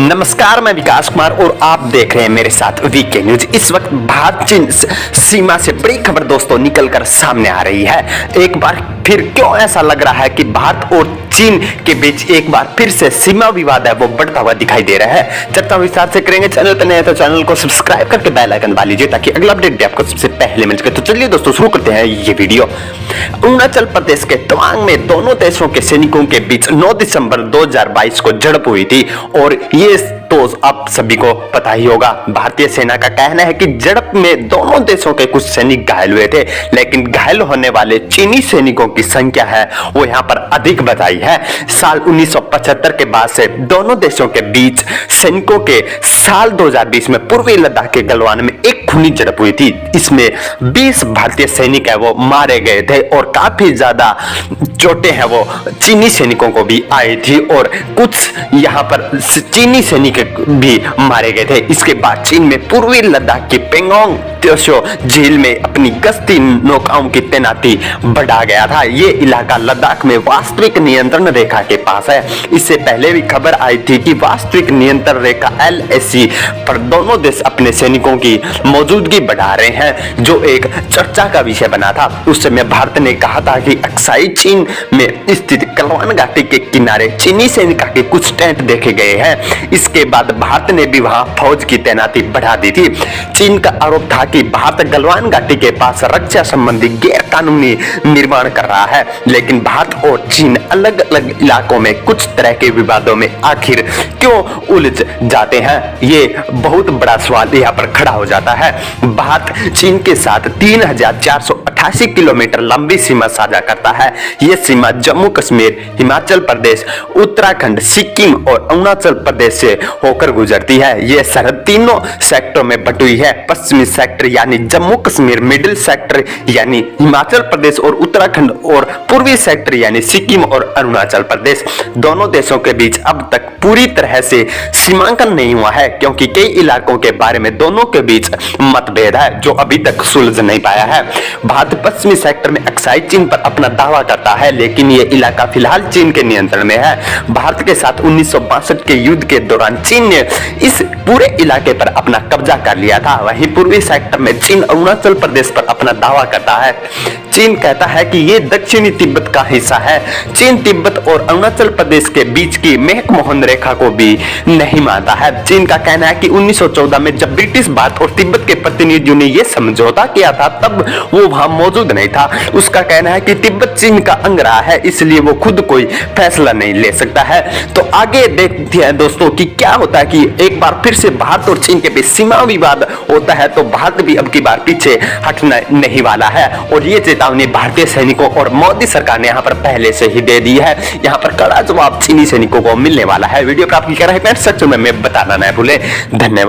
नमस्कार, मैं विकास कुमार और आप देख रहे हैं मेरे साथ वीके न्यूज। इस वक्त भारत चीन सीमा से बड़ी खबर दोस्तों निकलकर सामने आ रही है। एक बार फिर क्यों ऐसा लग रहा है कि भारत और चीन के बीच एक बार फिर से सीमा विवाद है वो बढ़ता हुआ दिखाई दे रहा है। चर्चा विस्तार से करेंगे। चैनल पर नए हैं तो चैनल को सब्सक्राइब करके बेल आइकन दबा लीजिए ताकि अगला अपडेट भी आपको सबसे पहले मिल सके। तो चलिए दोस्तों शुरू करते हैं ये वीडियो। अरुणाचल प्रदेश के तवांग में दोनों देशों के सैनिकों के बीच 9 दिसंबर 2022 को झड़प हुई थी और ये तो आप सभी को पता ही होगा। भारतीय सेना का कहना है कि झड़प में दोनों देशों के कुछ सैनिक घायल हुए थे, लेकिन घायल होने वाले चीनी सैनिकों की संख्या है वो यहाँ पर अधिक बताई है। साल 1975 के बाद से दोनों देशों के बीच सैनिकों के साल 2020 में पूर्वी लद्दाख के गलवान में एक खूनी झड़प हुई थी। इसमें 20 भारतीय सैनिक है वो मारे गए थे और काफी ज्यादा चोटें हैं वो चीनी सैनिकों को भी आई थी और कुछ यहाँ पर चीनी सैनिक भी मारे गए थे। इसके बाद चीन में पूर्वी लद्दाख की पेंगोंग त्सो झील में अपनी गश्ती नौकाओं की तैनाती बढ़ा गया था। ये इलाका लद्दाख में वास्तविक नियंत्रण रेखा के पास है। इससे पहले भी खबर आई थी कि वास्तविक नियंत्रण रेखा LAC पर दोनों देश अपने सैनिकों की मौजूदगी बढ़ा रहे हैं, जो एक चर्चा का विषय बना था। उस समय भारत ने कहा था कि अक्साई चीन में स्थित गलवान घाटी के किनारे चीनी सैनिकों के कुछ टेंट देखे गए हैं। इसके बाद भारत ने भी वहां फौज की तैनाती बढ़ा दी थी। चीन का आरोप था कि भारत गलवान घाटी के पास रक्षा संबंधी गैर कानूनी निर्माण कर रहा है, लेकिन भारत और चीन अलग अलग इलाकों में कुछ तरह के विवादों में आखिर क्यों उलझ जाते हैं, ये बहुत बड़ा सवाल यहाँ पर खड़ा हो जाता है। भारत चीन के साथ 3488 किलोमीटर लंबी सीमा साझा करता है। यह सीमा जम्मू कश्मीर, हिमाचल प्रदेश, उत्तराखंड, सिक्किम और अरुणाचल प्रदेश से होकर गुजरती है। यह सरहद तीनों सेक्टरों में बटी हुई है। पश्चिमी सेक्टर यानी जम्मू कश्मीर, मिडिल सेक्टर यानी हिमाचल प्रदेश और उत्तराखंड और पूर्वी सेक्टर यानी सिक्किम और अरुणाचल प्रदेश। दोनों देशों के बीच अब तक पूरी तरह से सीमांकन नहीं हुआ है, क्योंकि कई इलाकों के बारे में दोनों के बीच मतभेद है जो अभी तक सुलझ नहीं पाया है। भारत पश्चिमी सेक्टर में अक्साई चीन पर अपना दावा करता है, लेकिन यह इलाका फिलहाल चीन के नियंत्रण में है। भारत के साथ 1962 के युद्ध के दौरान चीन ने इस पूरे इलाके पर अपना कब्जा कर लिया था। वहीं पूर्वी सेक्टर में चीन अरुणाचल प्रदेश पर अपना दावा करता है। चीन कहता है कि यह दक्षिणी तिब्बत का हिस्सा है। चीन तिब्बत और अरुणाचल प्रदेश के बीच की मैकमोहन रेखा को भी नहीं मानता है। चीन का कहना है कि 1914 में जब ब्रिटिश भारत और तिब्बत के प्रतिनिधियों ने यह समझौता किया था तब वो वहां मौजूद नहीं था। उसका कहना है कि तिब्बत चीन का अंग रहा है, इसलिए वो खुद कोई फैसला नहीं ले सकता है। तो आगे देखते हैं दोस्तों कि क्या होता है कि एक बार फिर से भारत और चीन के बीच सीमा विवाद होता है तो भारत भी अब की बार पीछे हटना नहीं वाला है और ये चेतावनी भारतीय सैनिकों और मोदी सरकार ने यहाँ पर पहले से ही दे दी है। यहाँ पर कड़ा जवाब चीनी सैनिकों को मिलने वाला है। वीडियो पर आपकी क्या राय है कमेंट सेक्शन में बताना न भूले। धन्यवाद।